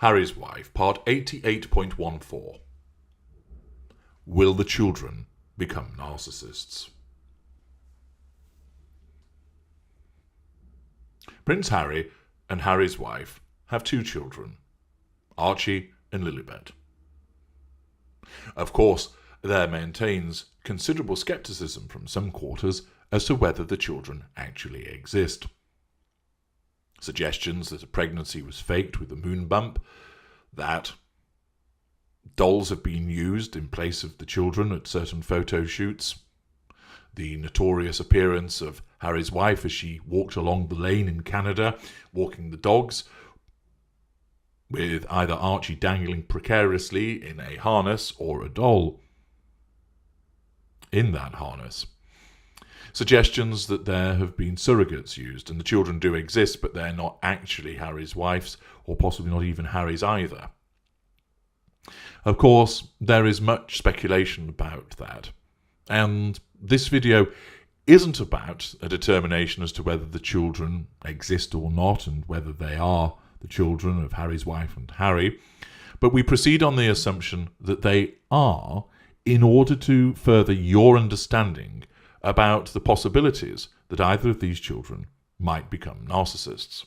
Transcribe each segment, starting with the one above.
Harry's Wife, part 88.14. Will the children become narcissists? Prince Harry and Harry's wife have two children, Archie and Lilibet. Of course, there maintains considerable scepticism from some quarters as to whether the children actually exist. Suggestions that a pregnancy was faked with a moon bump, that dolls have been used in place of the children at certain photo shoots, the notorious appearance of Harry's wife as she walked along the lane in Canada, walking the dogs, with either Archie dangling precariously in a harness or a doll in that harness. Suggestions that there have been surrogates used and the children do exist, but they're not actually Harry's wife's, or possibly not even Harry's either. Of course, there is much speculation about that, and this video isn't about a determination as to whether the children exist or not, and whether they are the children of Harry's wife and Harry, but we proceed on the assumption that they are, in order to further your understanding about the possibilities that either of these children might become narcissists.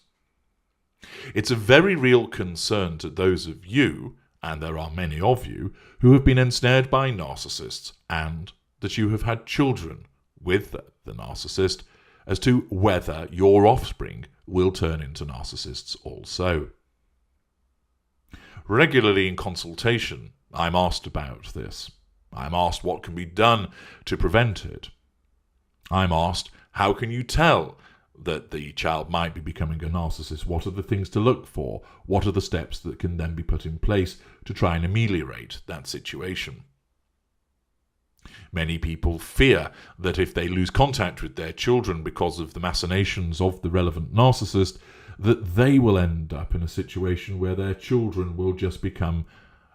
It's a very real concern to those of you, and there are many of you, who have been ensnared by narcissists and that you have had children with the narcissist, as to whether your offspring will turn into narcissists also. Regularly in consultation, I'm asked about this. I'm asked what can be done to prevent it. I'm asked, how can you tell that the child might be becoming a narcissist? What are the things to look for? What are the steps that can then be put in place to try and ameliorate that situation? Many people fear that if they lose contact with their children because of the machinations of the relevant narcissist, that they will end up in a situation where their children will just become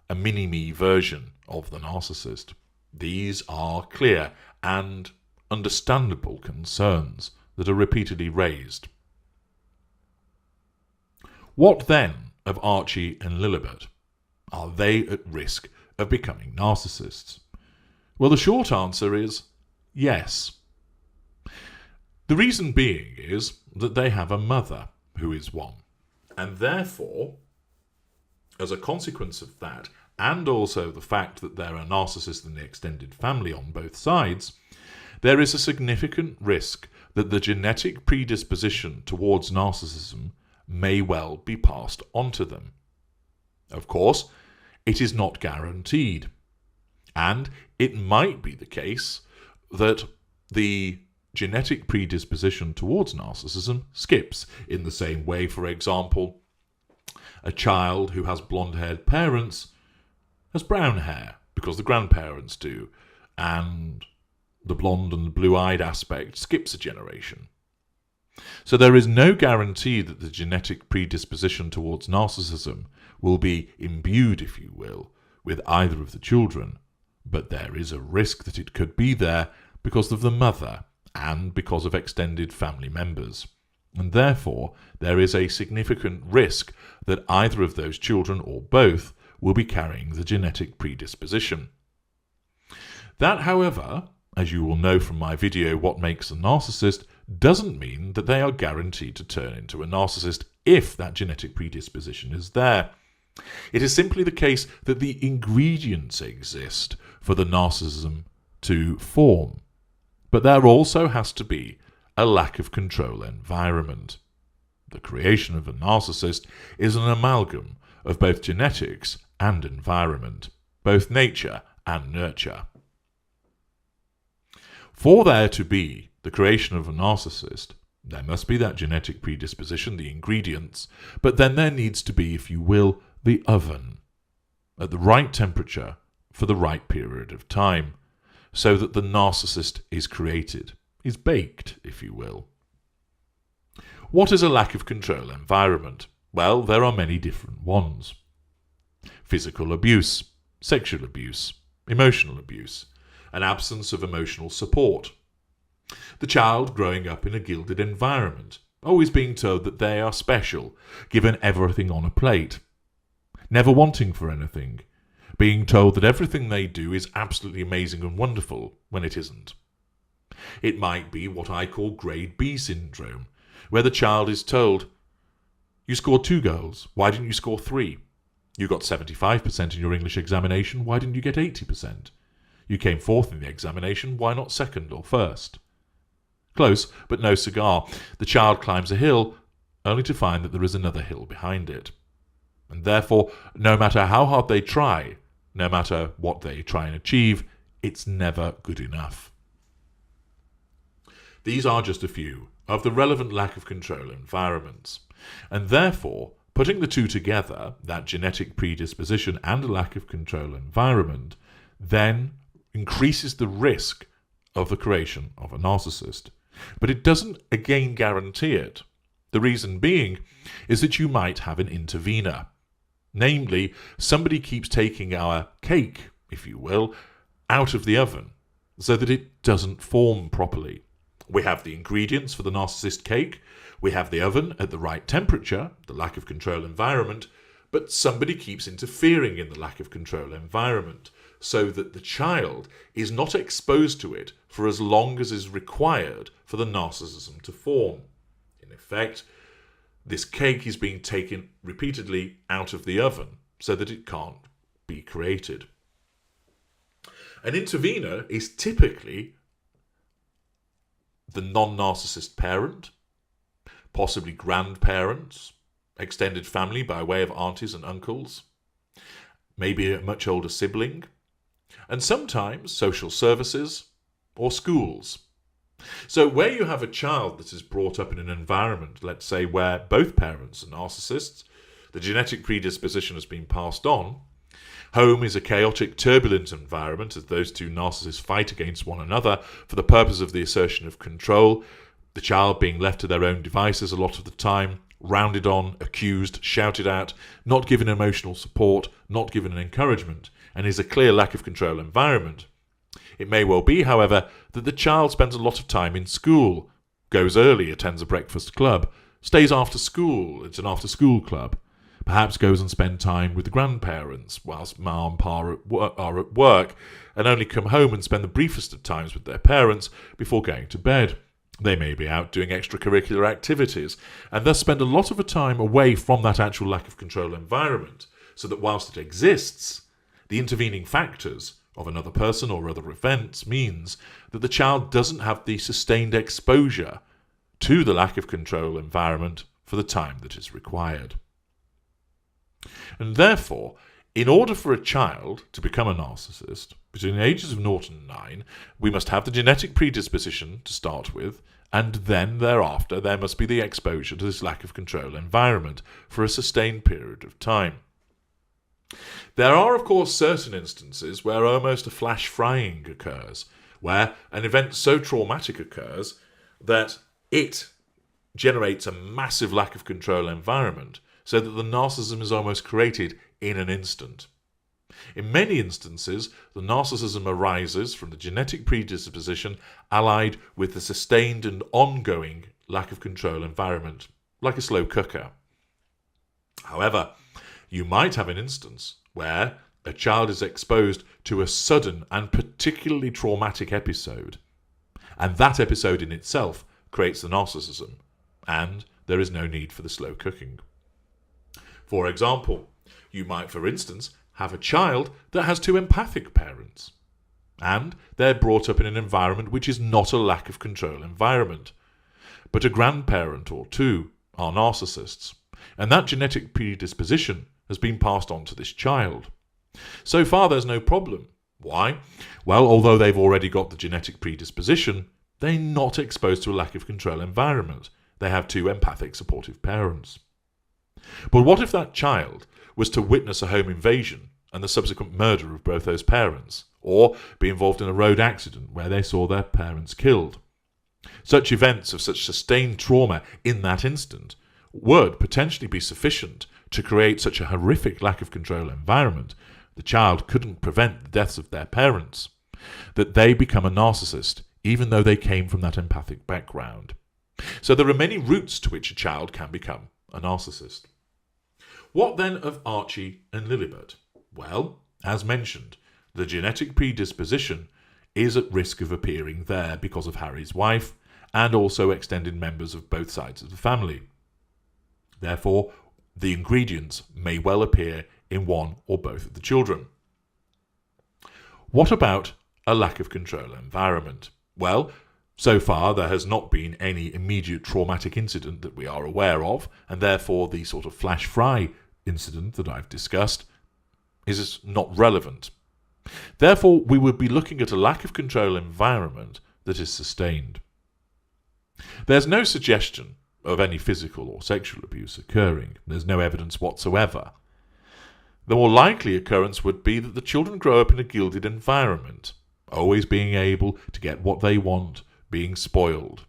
a mini-me version of the narcissist. These are clear and understandable concerns that are repeatedly raised. What then of Archie and Lilibet? Are they at risk of becoming narcissists? Well, the short answer is yes. The reason being is that they have a mother who is one, and therefore, as a consequence of that, and also the fact that there are narcissists in the extended family on both sides, there is a significant risk that the genetic predisposition towards narcissism may well be passed on to them. Of course, it is not guaranteed, and it might be the case that the genetic predisposition towards narcissism skips, in the same way, for example, a child who has blonde-haired parents has brown hair because the grandparents do, and the blonde and the blue-eyed aspect skips a generation. So there is no guarantee that the genetic predisposition towards narcissism will be imbued, if you will, with either of the children, but there is a risk that it could be there because of the mother and because of extended family members. And therefore, there is a significant risk that either of those children, or both, will be carrying the genetic predisposition. That, however, as you will know from my video, What Makes a Narcissist, doesn't mean that they are guaranteed to turn into a narcissist if that genetic predisposition is there. It is simply the case that the ingredients exist for the narcissism to form. But there also has to be a lack of control environment. The creation of a narcissist is an amalgam of both genetics and environment, both nature and nurture. For there to be the creation of a narcissist, there must be that genetic predisposition, the ingredients, but then there needs to be, if you will, the oven, at the right temperature for the right period of time, so that the narcissist is created, is baked, if you will. What is a lack of control environment? Well, there are many different ones. Physical abuse, sexual abuse, emotional abuse, an absence of emotional support. The child growing up in a gilded environment, always being told that they are special, given everything on a plate. never wanting for anything, being told that everything they do is absolutely amazing and wonderful when it isn't. It might be what I call grade B syndrome, where the child is told, "You scored 2 goals, why didn't you score 3? You got 75% in your English examination, why didn't you get 80%? You came 4th in the examination, why not 2nd or 1st? Close, but no cigar. The child climbs a hill, only to find that there is another hill behind it. And therefore, no matter how hard they try, no matter what they try and achieve, it's never good enough." These are just a few of the relevant lack of control environments, and therefore, putting the two together, that genetic predisposition and a lack of control environment, then increases the risk of the creation of a narcissist. But it doesn't again guarantee it. The reason being is that you might have an intervener. Namely, somebody keeps taking our cake, if you will, out of the oven so that it doesn't form properly. We have the ingredients for the narcissist cake, we have the oven at the right temperature, the lack of control environment, but somebody keeps interfering in the lack of control environment so that the child is not exposed to it for as long as is required for the narcissism to form. In effect, this cake is being taken repeatedly out of the oven so that it can't be created. An intervener is typically the non-narcissist parent, possibly grandparents, extended family by way of aunties and uncles, maybe a much older sibling, and sometimes social services or schools. So where you have a child that is brought up in an environment, let's say, where both parents are narcissists, the genetic predisposition has been passed on, home is a chaotic, turbulent environment as those two narcissists fight against one another for the purpose of the assertion of control, the child being left to their own devices a lot of the time, rounded on, accused, shouted at, not given emotional support, not given encouragement, and is a clear lack of control environment. It may well be, however, that the child spends a lot of time in school, goes early, attends a breakfast club, stays after school, it's an after-school club, perhaps goes and spends time with the grandparents whilst ma and pa are at work, and only come home and spend the briefest of times with their parents before going to bed. They may be out doing extracurricular activities, and thus spend a lot of the time away from that actual lack of control environment, so that whilst it exists, the intervening factors of another person or other events means that the child doesn't have the sustained exposure to the lack of control environment for the time that is required. And therefore, in order for a child to become a narcissist, between the ages of 0 and 9, we must have the genetic predisposition to start with, and then thereafter there must be the exposure to this lack of control environment for a sustained period of time. There are, of course, certain instances where almost a flash frying occurs, where an event so traumatic occurs that it generates a massive lack of control environment, so that the narcissism is almost created in an instant. In many instances, the narcissism arises from the genetic predisposition allied with the sustained and ongoing lack of control environment, like a slow cooker. However, you might have an instance where a child is exposed to a sudden and particularly traumatic episode, and that episode in itself creates the narcissism, and there is no need for the slow cooking. For example, you might, for instance, have a child that has 2 empathic parents, and they're brought up in an environment which is not a lack of control environment, but a grandparent or 2 are narcissists, and that genetic predisposition has been passed on to this child. So far there's no problem. Why? Well, although they've already got the genetic predisposition, they're not exposed to a lack of control environment. They have 2 empathic supportive parents. But what if that child was to witness a home invasion and the subsequent murder of both those parents, or be involved in a road accident where they saw their parents killed? Such events of such sustained trauma in that instant would potentially be sufficient to create such a horrific lack of control environment the child couldn't prevent the deaths of their parents, that they become a narcissist even though they came from that empathic background. So there are many routes to which a child can become a narcissist. What then of Archie and Lilibet? Well, as mentioned, the genetic predisposition is at risk of appearing there because of Harry's wife and also extended members of both sides of the family. Therefore, the ingredients may well appear in one or both of the children. What about a lack of control environment? Well, so far there has not been any immediate traumatic incident that we are aware of, and therefore the sort of flash fry incident that I've discussed is not relevant. Therefore, we would be looking at a lack of control environment that is sustained. There's no suggestion of any physical or sexual abuse occurring. There's no evidence whatsoever. The more likely occurrence would be that the children grow up in a gilded environment, always being able to get what they want, being spoiled,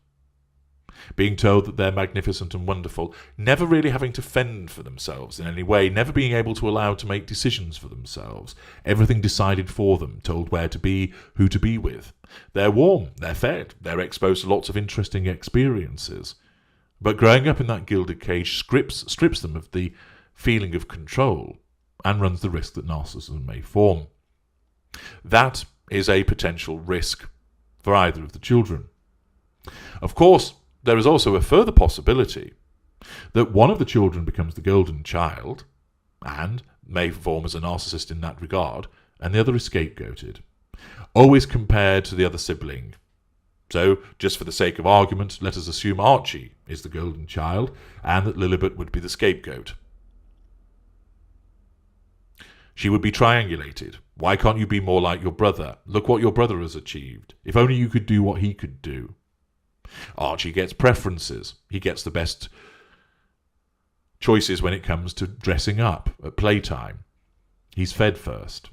being told that they're magnificent and wonderful, never really having to fend for themselves in any way, never being able to allow to make decisions for themselves, everything decided for them, told where to be, who to be with. They're warm, they're fed, they're exposed to lots of interesting experiences. But growing up in that gilded cage strips them of the feeling of control and runs the risk that narcissism may form. That is a potential risk for either of the children. Of course, there is also a further possibility that one of the children becomes the golden child and may perform as a narcissist in that regard, and the other is scapegoated, always compared to the other sibling. So, just for the sake of argument, let us assume Archie is the golden child and that Lilibet would be the scapegoat. She would be triangulated. Why can't you be more like your brother? Look what your brother has achieved. If only you could do what he could do. Archie gets preferences. He gets the best choices when it comes to dressing up at playtime. He's fed first.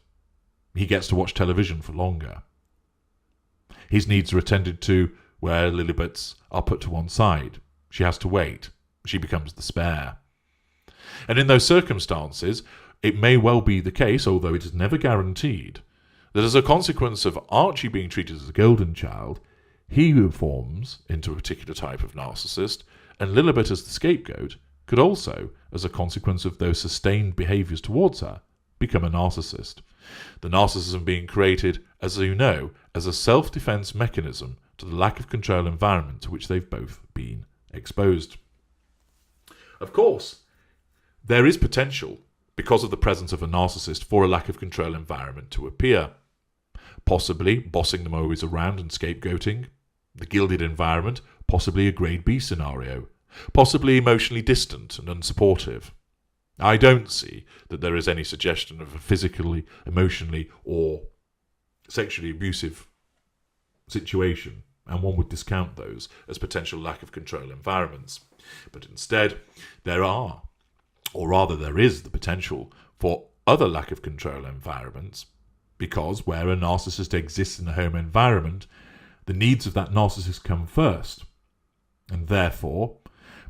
He gets to watch television for longer. His needs are attended to where Lilibet's are put to one side. She has to wait. She becomes the spare. And in those circumstances, it may well be the case, although it is never guaranteed, that as a consequence of Archie being treated as a golden child, he forms into a particular type of narcissist, and Lilibet as the scapegoat could also, as a consequence of those sustained behaviours towards her, become a narcissist. The narcissism being created, as you know, as a self-defence mechanism to the lack of control environment to which they've both been exposed. Of course, there is potential, because of the presence of a narcissist, for a lack of control environment to appear. Possibly bossing them always around and scapegoating. The gilded environment, possibly a grade B scenario. Possibly emotionally distant and unsupportive. I don't see that there is any suggestion of a physically, emotionally, or sexually abusive situation, and one would discount those as potential lack of control environments. But instead, there is the potential for other lack of control environments, because where a narcissist exists in a home environment, the needs of that narcissist come first. And therefore,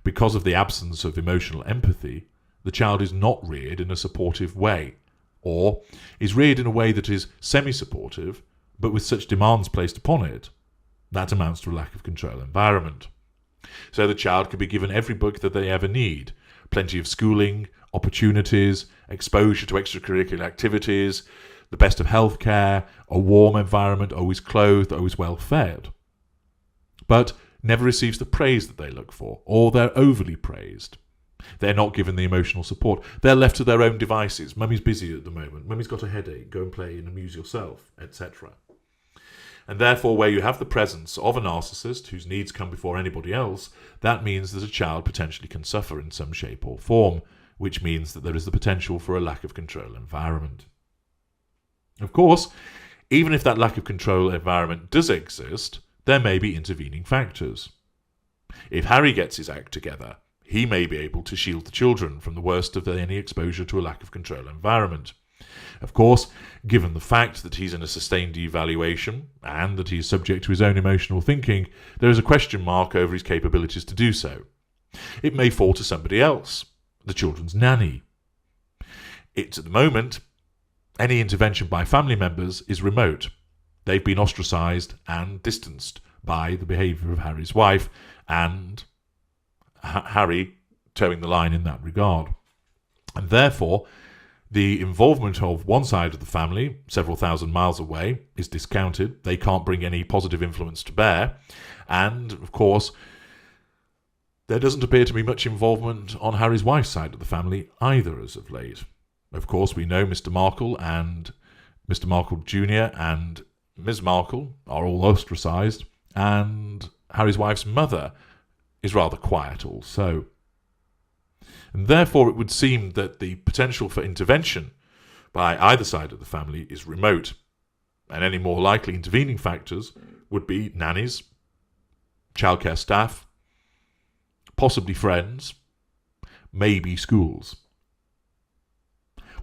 because of the absence of emotional empathy, the child is not reared in a supportive way, or is reared in a way that is semi-supportive, but with such demands placed upon it, that amounts to a lack of control environment. So the child could be given every book that they ever need, plenty of schooling, opportunities, exposure to extracurricular activities, the best of healthcare, a warm environment, always clothed, always well fed, but never receives the praise that they look for, or they're overly praised. They're not given the emotional support. They're left to their own devices. Mummy's busy at the moment. Mummy's got a headache. Go and play and amuse yourself, etc. And therefore, where you have the presence of a narcissist whose needs come before anybody else, that means that a child potentially can suffer in some shape or form, which means that there is the potential for a lack of control environment. Of course, even if that lack of control environment does exist, there may be intervening factors. If Harry gets his act together, he may be able to shield the children from the worst of any exposure to a lack of control environment. Of course, given the fact that he's in a sustained evaluation and that he is subject to his own emotional thinking, there is a question mark over his capabilities to do so. It may fall to somebody else, the children's nanny. At the moment, any intervention by family members is remote. They've been ostracised and distanced by the behaviour of Harry's wife, and Harry towing the line in that regard. And therefore, the involvement of one side of the family, several thousand miles away, is discounted. They can't bring any positive influence to bear. And, of course, there doesn't appear to be much involvement on Harry's wife's side of the family either as of late. Of course, we know Mr. Markle and Mr. Markle Jr. and Ms. Markle are all ostracised, and Harry's wife's mother is rather quiet also. And therefore it would seem that the potential for intervention by either side of the family is remote, and any more likely intervening factors would be nannies, childcare staff, possibly friends, maybe schools.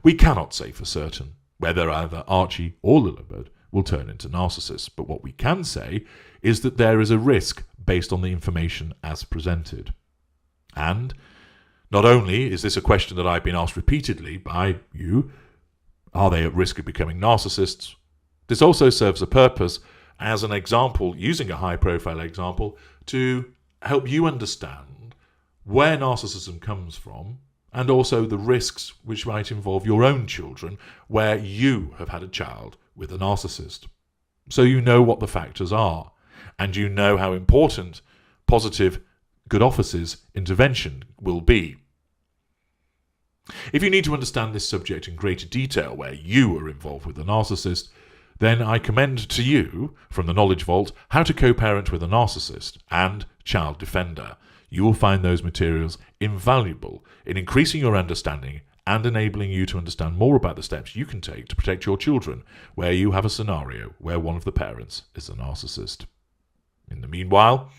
We cannot say for certain whether either Archie or Lilibet will turn into narcissists, but what we can say is that there is a risk based on the information as presented. And not only is this a question that I've been asked repeatedly by you, are they at risk of becoming narcissists? This also serves a purpose as an example, using a high-profile example, to help you understand where narcissism comes from, and also the risks which might involve your own children where you have had a child with a narcissist. So you know what the factors are, and you know how important positive good offices intervention will be. If you need to understand this subject in greater detail where you are involved with a narcissist, then I commend to you, from the Knowledge Vault, How to Co-Parent with a Narcissist and Child Defender. You will find those materials invaluable in increasing your understanding and enabling you to understand more about the steps you can take to protect your children where you have a scenario where one of the parents is a narcissist. In the meanwhile,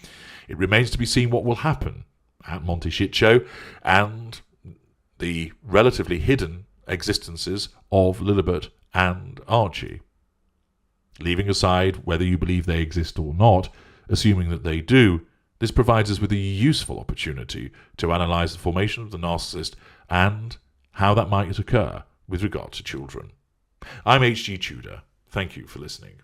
it remains to be seen what will happen at Monty Shit Show and the relatively hidden existences of Lilibet and Archie. Leaving aside whether you believe they exist or not, assuming that they do, this provides us with a useful opportunity to analyse the formation of the narcissist and how that might occur with regard to children. I'm H.G. Tudor. Thank you for listening.